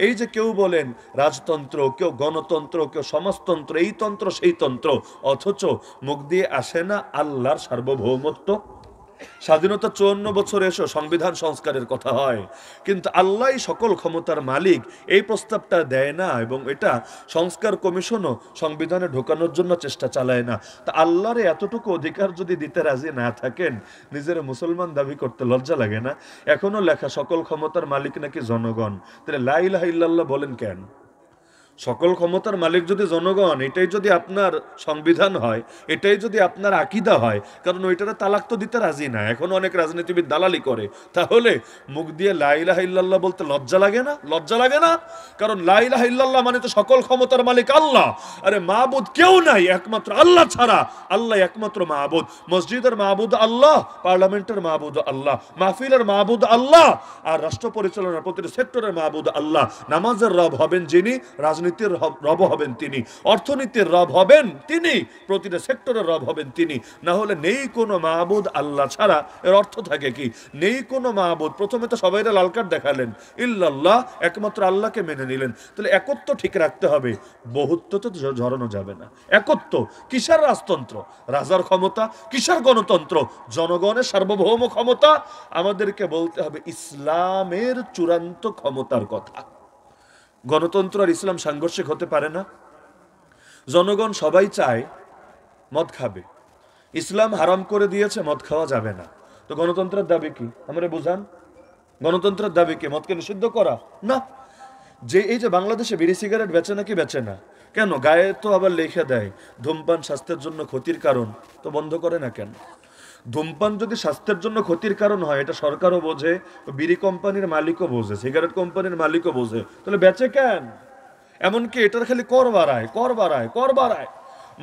এই যে কেউ বলেন রাজতন্ত্র, কেউ গণতন্ত্র, কেউ সমাজতন্ত্র, এই তন্ত্র সেই তন্ত্র, অথচ মুখ দিয়ে আসে না আল্লাহর সার্বভৌমত্ব। স্বাধীনতা 54 বছর এসো সংবিধান সংস্কারের কথা হয়, কিন্তু আল্লাহই সকল ক্ষমতার মালিক এই প্রস্তাবটা দেয় না, এবং এটা সংস্কার কমিশনও সংবিধানে ঢোকানোর জন্য চেষ্টা চালায় না। তা আল্লাহর এতটুকু অধিকার যদি দিতে রাজি না থাকেন, নিজের মুসলমান দাবি করতে লজ্জা লাগে না? এখনো লেখা সকল ক্ষমতার মালিক নাকি জনগণ, তাহলে লা ইলাহা ইল্লাল্লাহ বলেন কেন? সকল ক্ষমতার মালিক যদি জনগণ, এটাই যদি আপনার সংবিধান হয়, এটাই যদি আপনার আকীদা হয়, কারণ ওইটারে তালাক তো দিতে রাজি না, এখন অনেক রাজনীতিবিদ দালালি করে, তাহলে মুখ দিয়ে লা ইলাহা ইল্লাল্লাহ বলতে লজ্জা লাগে না? লজ্জা লাগে না? কারণ লা ইলাহা ইল্লাল্লাহ মানে তো সকল ক্ষমতার মালিক আল্লাহ। আরে মাবুদ কেউ নাই একমাত্র আল্লাহ ছাড়া, আল্লাহ একমাত্র মাবুদ। মসজিদের মাবুদ আল্লাহ, পার্লামেন্টের মাবুদ আল্লাহ, মাহফিলের মাবুদ আল্লাহ, আর রাষ্ট্র পরিচালনার প্রতিটি সেক্টরের মাবুদ আল্লাহ। নামাজের রব হবেন যিনি, রাজনীতির রব হবেন তিনি, অর্থনীতির রব হবেন তিনি, প্রতিটা সেক্টরের রব হবেন তিনি। না হলে নেই কোনো মাবুদ আল্লাহ ছাড়া। এর অর্থ থাকে কি? নেই কোনো মাবুদ। প্রথমে তো সবাইরা লাল কার্ড দেখালেন, ইল্লাল্লাহ, একমাত্র আল্লাহকে মেনে নিলেন। তাহলে একত্ব ঠিক রাখতে হবে, বহুত্ব তো ঝরানো যাবে না। একত্ব কিসের রাজতন্ত্র? রাজার ক্ষমতা। কিসের গণতন্ত্র? জনগণের সার্বভৌম ক্ষমতা। আমাদেরকে বলতে হবে ইসলামের চূড়ান্ত ক্ষমতার কথা। গণতন্ত্র আর ইসলাম সাংঘর্ষিক হতে পারে না। জনগণ সবাই চায় মদ খাবে, ইসলাম হারাম করে দিয়েছে মদ খাওয়া যাবে না, তো গণতন্ত্রের দাবি কি? আমরা বুঝান, গণতন্ত্রের দাবি কি? মদকে নিষিদ্ধ করা না। যে এই যে বাংলাদেশে বিড়ি সিগারেট বেচে নাকি বেচে না, কেন? গায়ে তো আবার লেখা দেয় ধূমপান স্বাস্থ্যের জন্য ক্ষতির কারণ, তো বন্ধ করে না কেন? ধূমপান যদি স্বাস্থ্যের জন্য ক্ষতির কারণ হয়, এটা সরকারও বোঝে, বিড়ি কোম্পানির মালিকও বোঝে, সিগারেট কোম্পানির মালিকও বোঝে, তাহলে বেচে কেন? এমনকি এটার খালি কর বাড়ায়, কর বাড়ায়, কর বাড়ায়।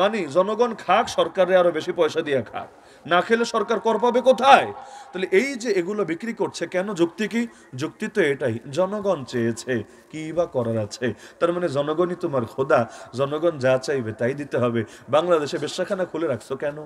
মানে জনগণ খাক, সরকারে আরো বেশি পয়সা দিয়ে খাক, না খেলে সরকার কর পাবে কোথায়? তাহলে এই যে এগুলো বিক্রি করছে কেন? যুক্তি কি? যুক্তি তো এটাই, জনগণ চেয়েছে, কি বা করার আছে? তার মানে জনগণই তোমার খোদা, জনগণ যা চাইবে তাই দিতে হবে। বাংলাদেশে বেশ্যাখানা খুলে রাখছো কেন?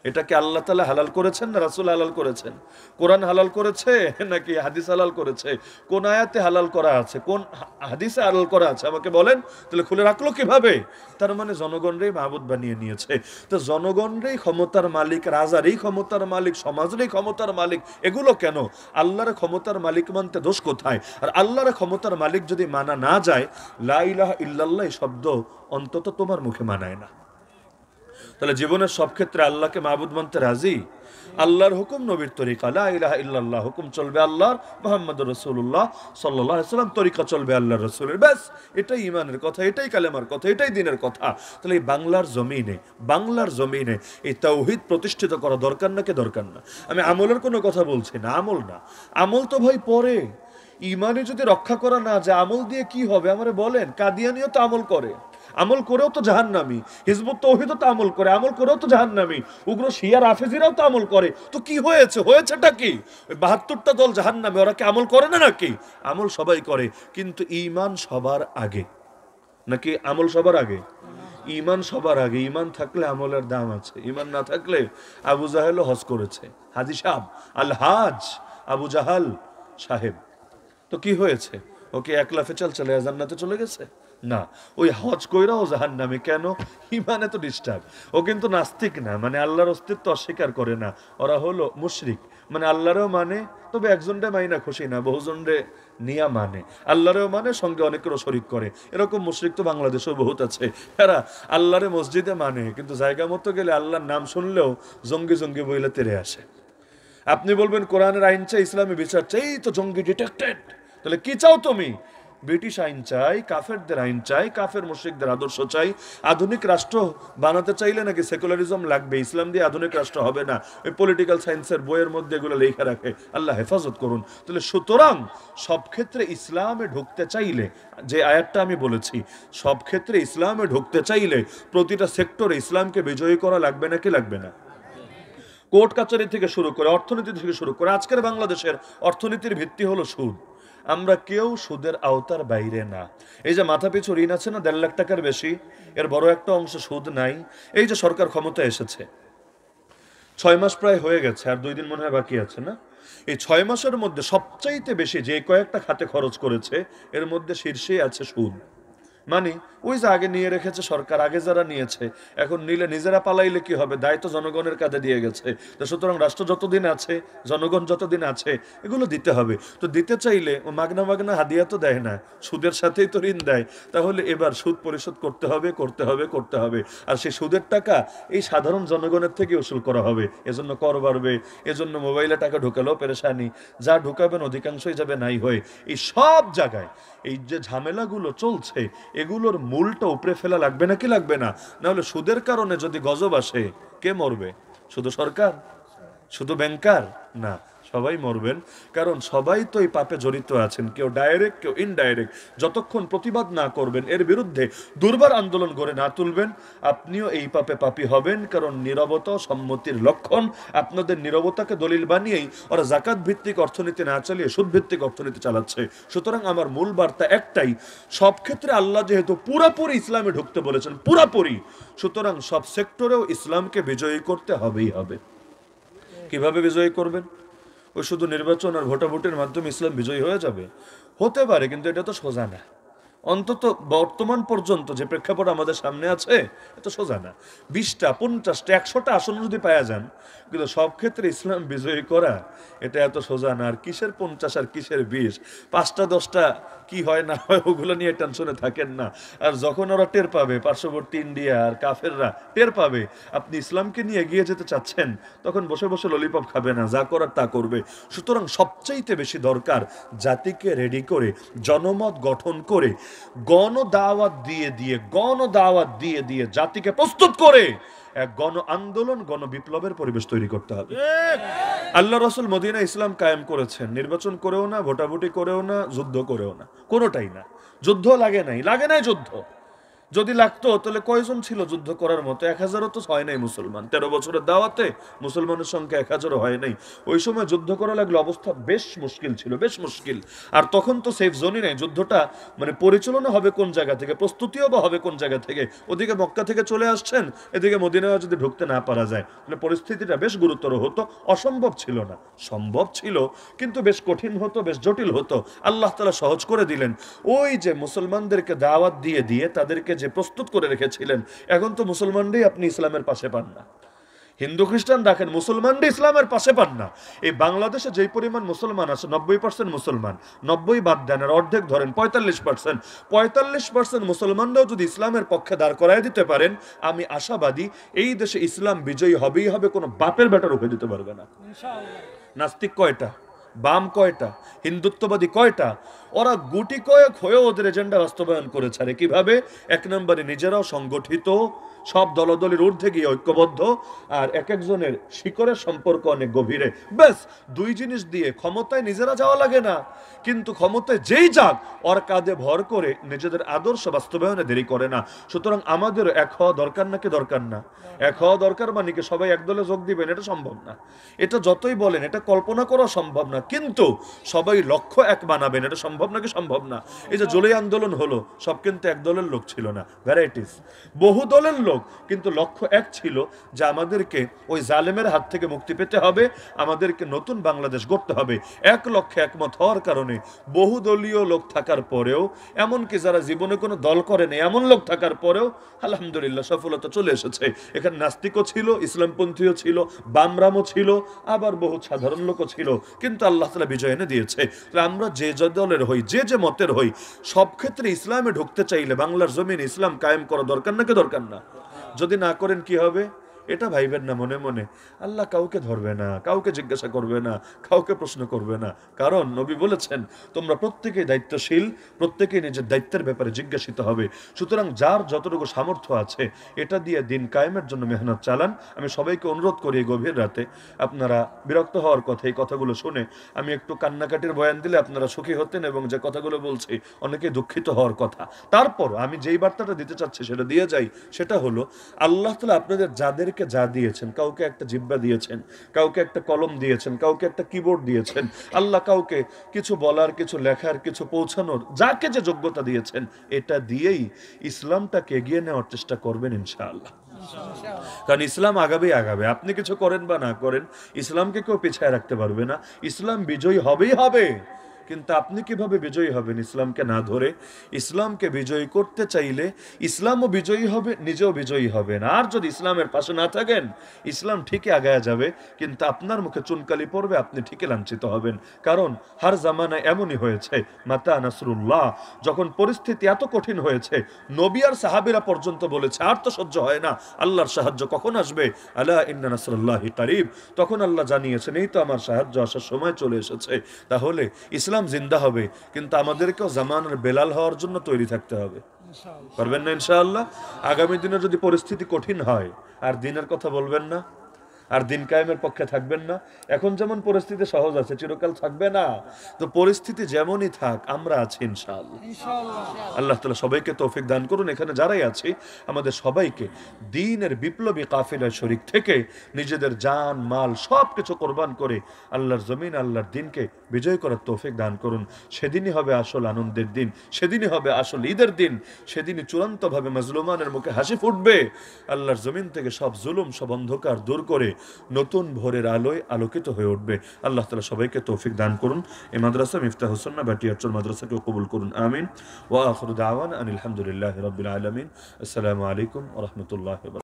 এটা কি আল্লাহ তাআলা হালাল করেছেন না রাসূল হালাল করেছেন? কোরআন হালাল করেছে নাকি হাদিস হালাল করেছে? কোন আয়াতে হালাল করা আছে, কোন হাদিসে হালাল করা আছে আমাকে বলেন। তাহলে খুলে রাখলো কিভাবে? তার মানে জনগণরাই মাবুদ বানিয়ে নিয়েছে। তো জনগণরাই ক্ষমতার মালিক, রাজারই ক্ষমতার মালিক, সমাজেরই ক্ষমতার মালিক। এগুলো কেন? আল্লাহর ক্ষমতার মালিক মানতে দোষ কোথায়? আর আল্লাহর ক্ষমতার মালিক যদি মানা না যায়, লা ইলাহা ইল্লাল্লাহ শব্দ অন্তত তোমার মুখে মানায় না। তাহলে জীবনের সব ক্ষেত্রে আল্লাহকে মাবুদ মানতে রাজি? আল্লাহর হুকুম, নবীর তরিকা, লা ইলাহা ইল্লাল্লাহ হুকুম চলবে আল্লাহর, মুহাম্মদুর রাসূলুল্লাহ সাল্লাল্লাহু আলাইহি ওয়াসাল্লাম তরিকা চলবে আল্লাহর রাসূলের, ব্যাস। এটাই ঈমানের কথা, এটাই কালেমার কথা, এটাই দ্বীনের কথা। তাহলে এই বাংলার জমিনে এই তাওহীদ প্রতিষ্ঠিত করা দরকার নাকি দরকার না? আমি আমলের কোনো কথা বলছি না, আমল না, আমল তো ভাই পরে। ঈমানে যদি রক্ষা করা না যায়, আমল দিয়ে কি হবে আমারে বলেন? কাদিয়ানীও তো আমল করে, আমল করেও তো জাহান্নামী। হিজবুত তাওহীদও তো আমল করে, আমল করেও তো জাহান্নামী। উগ্র শিয়া রাফেজিরাও তো আমল করে, তো কি হয়েছে? হয়েছেটা কি? ওই 72টা দল জাহান্নামী, ওরা কি আমল করে না নাকি? আমল সবাই করে, কিন্তু ঈমান সবার আগে। নাকি আমল সবার আগে? ঈমান সবার আগে। ঈমান থাকলে আমলের দাম আছে, ঈমান না থাকলে আবু জাহেলও হজ করেছে, হাজি সাহেব, আল হাজ আবু জাহাল সাহেব। তো কি হয়েছে? ওকে এক লাফে চলে জান্নাতে চলে গেছে? না, ওই হজ কইরাও জাহান্নামে। কেন? ইমানে তো ডিস্টার্ব। ও কিন্তু নাস্তিক না, মানে আল্লাহর অস্তিত্ব অস্বীকার করে না। ওরা হলো মুশরিক, মানে আল্লাহরেও মানে, তবে একজনরে মাইনা খুশি না, বহুজনরে নিয়া মানে। আল্লাহরেও মানে, সঙ্গে অনেকেরও শরিক করে। এরকম মুশরিক তো বাংলাদেশেও বহুত আছে। এরা আল্লাহরে মসজিদে মানে, কিন্তু জায়গা মতো গেলে আল্লাহর নাম শুনলেও জঙ্গি জঙ্গি বইলে তেরে আসে। আপনি বলবেন কোরআনের আইন চাই, ইসলামী বিচার চাই, তো জঙ্গি ডিটেক্টেড। তাহলে কি চাও তুমি? ব্রিটিশ আইন চাই, কাফেরদের আইন চাই, কাফের মুশরিকদের আদর্শ চাই। আধুনিক রাষ্ট্র বানাতে চাইলে নাকি সেকুলারিজম লাগবে, ইসলাম দিয়ে আধুনিক রাষ্ট্র হবে না। ওই পলিটিক্যাল সায়েন্সের বইয়ের মধ্যে এগুলো লেখা রাখে, আল্লাহ হেফাজত করুন। তাহলে সুতরাং সব ক্ষেত্রে ইসলামে ঢুকতে চাইলে, যে আয়াতটা আমি বলেছি, সব ক্ষেত্রে ইসলামে ঢুকতে চাইলে প্রতিটা সেক্টরে ইসলামকে বিজয়ী করা লাগবে নাকি লাগবে না? কোর্ট কাচারি থেকে শুরু করে, অর্থনীতি থেকে শুরু করে, আজকের বাংলাদেশের অর্থনীতির ভিত্তি হলো সুদ। আমরা কেউ সুদের আওতার বাইরে না। এই যে মাথাপিছু ঋণ আছে না 1.5 লাখ টাকার বেশি, এর বড় একটা অংশ সুদ নাই। এই যে সরকার ক্ষমতা এসেছে, 6 মাস প্রায় হয়ে গেছে, আর 2 দিন মনে হয় বাকি আছে না? এই 6 মাসের মধ্যে সবচাইতে বেশি যে কয়েকটা খাতে খরচ করেছে এর মধ্যে শীর্ষেই আছে সুদ। মানে ওই যে আগে নিয়ে রেখেছে সরকার, আগে যারা নিয়েছে এখন নিলে নিজেরা পালাইলে কি হবে, দায়িত্ব জনগণের কাঁধে দিয়ে গেছে। তো সুতরাং রাষ্ট্র যতদিন আছে, জনগণ যতদিন আছে, এগুলো দিতে হবে। তো দিতে চাইলে ও মাগনা মাগনা হাদিয়া তো দেয় না, সুদের সাথেই তো ঋণ দেয়। তাহলে এবার সুদ পরিশোধ করতে হবে, করতে হবে, করতে হবে। আর সেই সুদের টাকা এই সাধারণ জনগণের থেকে উসুল করা হবে। এজন্য কর বাড়বে, এজন্য মোবাইলে টাকা ঢুকালেও পেরেশানি, যা ঢুকাবেন অধিকাংশই যাবে নাই হয়ে। এই সব জায়গায় এই যে ঝামেলাগুলো চলছে এগুলোর মূলটা উপরে ফেলা লাগবে নাকি লাগবে না? নাহলে সুদের কারণে যদি গজব আসে কে মরবে? শুধু সরকার? শুধু ব্যাংকার? না, সবাই মরবেন। কারণ সবাই তো এই পাপে জড়িত আছেন, কেউ ডাইরেক্ট কেউ ইনডাইরেক্ট। যতক্ষণ প্রতিবাদ না করবেন, এর বিরুদ্ধে দুর্বার আন্দোলন গড়ে না তুলবেন, আপনিও এই পাপে পাপী হবেন। কারণ নীরবতা সম্মতির লক্ষণ। আপনাদের নীরবতাকে দলিল বানিয়েই ওরা জাকাত ভিত্তিক অর্থনীতি না চালিয়ে সুদ ভিত্তিক অর্থনীতি চালাচ্ছে। সুতরাং আমার মূল বার্তা একটাই, সব ক্ষেত্রে আল্লাহ যেহেতু পুরাপুরি ইসলামে ঢুকতে বলেছেন, পুরাপুরি, সুতরাং সব সেক্টরেও ইসলামকে বিজয়ী করতে হবেই হবে। কিভাবে বিজয়ী করবেন? ওই শুধু নির্বাচন আর ভোটাভুটির মাধ্যমে ইসলাম বিজয়ী হয়ে যাবে? হতে পারে, কিন্তু এটা তো সোজা না। অন্তত বর্তমান পর্যন্ত যে প্রেক্ষাপট আমাদের সামনে আছে এত সোজা না। 20টা 50টা 100টা আসন যদি পাওয়া যান, কিন্তু সব ক্ষেত্রে ইসলাম বিজয়ী করা এটা এত সোজা না। আর কিসের 50 আর কিসের 20, 5টা 10টা কি হয় না হয় ওগুলো নিয়ে টেনশনে থাকেন না। আর যখন ওরা টের পাবে, পার্শ্ববর্তী ইন্ডিয়া আর কাফেররা টের পাবে আপনি ইসলামকে নিয়ে এগিয়ে যেতে চাচ্ছেন, তখন বসে বসে ললিপপ খাবে না, যা করার তা করবে। সুতরাং সবচাইতে বেশি দরকার জাতিকে রেডি করে, জনমত গঠন করে, গণদাওয়াত দিয়ে দিয়ে জাতিকে প্রস্তুত করে এক গণ আন্দোলন, গণ বিপ্লবের পরিবেশ তৈরি করতে হবে। আল্লাহ রাসূল মদিনা ইসলাম কায়েম করেছেন, নির্বাচন করেও না, ভোটাভুটি করেও না, যুদ্ধ করেও না, কোনোটাই না। যুদ্ধ লাগে নাই যুদ্ধ। যদি লাগতো তাহলে কয়জন ছিল যুদ্ধ করার মতো? 1000ও তো হয় নাই মুসলমান। 13 বছরের দাওয়াতে মুসলমানের সংখ্যা 1000ও হয় নাই। ওই সময় যুদ্ধ করা লাগলে অবস্থা বেশ মুশকিল ছিল, বেশ মুশকিল। আর তখন তো সেফ জোনই নাই। যুদ্ধটা মানে পরিচালনা হবে কোন জায়গা থেকে, প্রস্তুতিও বা হবে কোন জায়গা থেকে? ওদিকে মক্কা থেকে চলে আসছেন, এদিকে মদিনায় যদি ঢুকতে না পারা যায়, তাহলে পরিস্থিতিটা বেশ গুরুতর হতো। অসম্ভব ছিল না, সম্ভব ছিল, কিন্তু বেশ কঠিন হতো, বেশ জটিল হতো। আল্লাহ তাআলা সহজ করে দিলেন। ওই যে মুসলমানদেরকে দাওয়াত দিয়ে দিয়ে তাদেরকে যে প্রস্তুত করে রেখেছিলেন, এখন তো মুসলমানরাই আপনি ইসলামের পাশে পান না। হিন্দু খ্রিস্টান রাখেন, মুসলমানরা ইসলামের পাশে পান না। এই বাংলাদেশে যেই পরিমাণ মুসলমান আছে, 90% মুসলমান, 90 বাদ দেন আর অর্ধেক ধরেন 45% মুসলমানরাও যদি ইসলামের পক্ষে দাঁড় করায় দিতে পারেন, আমি আশাবাদী এই দেশে ইসলাম বিজয়ী হবেই হবে, কোনো বাপের বেটা রুখে দিতে পারবে না। নাস্তিক কয়টা, বাম কয়টা, হিন্দুত্ববাদী কয়টা, ওরা গুটি কয়েক হয়ে ওদের এজেন্ডা বাস্তবায়ন করেছে। আরে কিভাবে? 1 নম্বরে নিজেরাও সংগঠিত, সব দলদলের ঊর্ধ্বে গিয়ে ঐক্যবদ্ধ, আর এক একজনের শিকড়ের সম্পর্ক অনেক গভীরে। ব্যাস 2 জিনিস দিয়ে ক্ষমতায় নিজেরা যাওয়া লাগে না, কিন্তু ক্ষমতায় যেই যাক ওর কাঁধে ভর করে নিজেদের আদর্শ বাস্তবায়নে দেরি করে না। সুতরাং আমাদের এক হওয়া দরকার নাকি দরকার না? এক হওয়া দরকার, মানে কি সবাই এক দলে যোগ দিবেন? এটা সম্ভব না। এটা যতই বলেন এটা কল্পনা করা সম্ভব না। কিন্তু সবাই লক্ষ্য এক বানাবেন, এটা সম্ভব নাকি সম্ভব না? এই যে জুলাই আন্দোলন হলো, সব কিন্তু এক দলের লোক ছিল না, ভ্যারাইটিস, বহু দলের লোক, কিন্তু লক্ষ্য এক ছিল যে আমাদেরকে ওই জালেমের হাত থেকে মুক্তি পেতে হবে, আমাদেরকে নতুন বাংলাদেশ গড়তে হবে। এক লক্ষ্যে একমত হওয়ার কারণে বহু দলীয় লোক থাকার পরেও, এমনকি যারা জীবনে কোনো দল করেনি এমন লোক থাকার পরেও আলহামদুলিল্লাহ সফলতা চলে এসেছে। এখানে নাস্তিকও ছিল, ইসলামপন্থীও ছিল, বামরামও ছিল, আবার বহু সাধারণ লোকও ছিল, কিন্তু আল্লাহ তাআলা বিজয় এনে দিয়েছে। আমরা যে দলের হই, যে মতের হই, সব ক্ষেত্রে ইসলামে ঢুকতে চাইলে বাংলার জমিনে ইসলাম কায়েম করা দরকার নাকি দরকার না? যদি না করেন কি হবে? এটা ভাইবেন না মনে মনে। আল্লাহ কাউকে ধরবে না, কাউকে জিজ্ঞাসা করবে না, কাউকে প্রশ্ন করবে না। কারণ নবী বলেছেন তোমরা প্রত্যেকেই দায়িত্বশীল, প্রত্যেকেই নিজের দায়িত্বের ব্যাপারে জিজ্ঞাসিত হবে। সুতরাং যার যতটুকু সামর্থ্য আছে এটা দিয়ে দিন কায়েমের জন্য মেহনত চালান। আমি সবাইকে অনুরোধ করি এই গভীর রাতে আপনারা বিরক্ত হওয়ার কথা, এই কথাগুলো শুনে আমি একটু কান্নাকাটির বয়ান দিলে আপনারা সুখী হতেন, এবং যে কথাগুলো বলছি অনেকে দুঃখিত হওয়ার কথা। তারপর আমি যেই বার্তাটা দিতে চাচ্ছি সেটা দিয়ে যাই। সেটা হলো আল্লাহ তাআলা আপনাদের যাদেরকে যা দিয়েছেন, কাউকে একটা জিহ্বা দিয়েছেন, কাউকে একটা কলম দিয়েছেন, কাউকে একটা কিবোর্ড দিয়েছেন, আল্লাহ কাউকে কিছু বলার, কিছু লেখার, কিছু পৌঁছানোর, যাকে যে যোগ্যতা দিয়েছেন, এটা দিয়েই ইসলামটাকে এগিয়ে নেওয়ার চেষ্টা করবেন ইনশাআল্লাহ। কারণ ইসলাম আগাবেই আগাবে, আপনি কিছু করেন বা না করেন, ইসলামকে কেউ পিছায় রাখতে পারবে না। ইসলাম বিজয়ী হবেই হবে। কিন্তু আপনি কিভাবে বিজয়ী হবেন ইসলামকে না ধরে? ইসলামকে বিজয়ী করতে চাইলে ইসলামও বিজয়ী হবে, নিজেও বিজয়ী হবেন। আর যদি ইসলামের পাশে না থাকেন, ইসলাম ঠিকই আগায়া যাবে, কিন্তু আপনার মুখে চুনকালি পড়বে, আপনি ঠিকই লাঞ্ছিত হবেন। কারণ হার জামানায় এমনই হয়েছে। মাতা নাসরুল্লাহ, যখন পরিস্থিতি এত কঠিন হয়েছে, নবী আর সাহাবীরা পর্যন্ত বলেছে আর তো সহ্য হয় না, আল্লাহর সাহায্য কখন আসবে, আলা ইন্না নাসরুল্লাহি কারীব। তখন আল্লাহ জানিয়েছেন এই তো আমার সাহায্য আসার সময় চলে এসেছে। তাহলে ইসলাম জিন্দা হবে, কিন্তু আমাদেরকেও জামানার বেলাল হওয়ার জন্য তৈরি থাকতে হবে। পারবেন না ইনশাআল্লাহ? আগামী দিনে যদি পরিস্থিতি কঠিন হয়, আর দিনের কথা বলবেন না, আর দিন কায়েমের পক্ষে থাকবেন না। এখন যেমন পরিস্থিতি সহজ আছে, চিরকাল থাকবে না। তো পরিস্থিতি যেমনই থাক, আমরা আছি ইনশাআল্লাহ। আল্লাহ তাআলা সবাইকে তৌফিক দান করুন। এখানে যারাই আছি আমাদের সবাইকে দ্বীনের বিপ্লবী কাফিলায় শরীক থেকে নিজেদের জান মাল সব কিছু কোরবান করে আল্লাহর জমিন, আল্লাহর দ্বীনকে বিজয় করার তৌফিক দান করুন। সেদিনই হবে আসল আনন্দের দিন, সেদিনই হবে আসল ঈদের দিন, সেদিনই চূড়ান্তভাবে মাজলুমানের মুখে হাসি ফুটবে। আল্লাহর জমিন থেকে সব জুলুম, সব অন্ধকার দূর করে নতুন ভোরের আলোয় আলোকিত হয়ে উঠবে। আল্লাহ তাআলা সবাইকে তৌফিক দান করুন। এই মাদ্রাসা মিফতাহুস সুন্নাহ বাটিয়ারচর মাদ্রাসাকে কবুল করুন, আমিন। ওয়া আখিরু দাওয়ানা আনিল হামদুলিল্লাহি রাব্বিল আলামিন। আসসালামু আলাইকুম ওয়া রাহমাতুল্লাহি ওয়া বারাকাতুহু।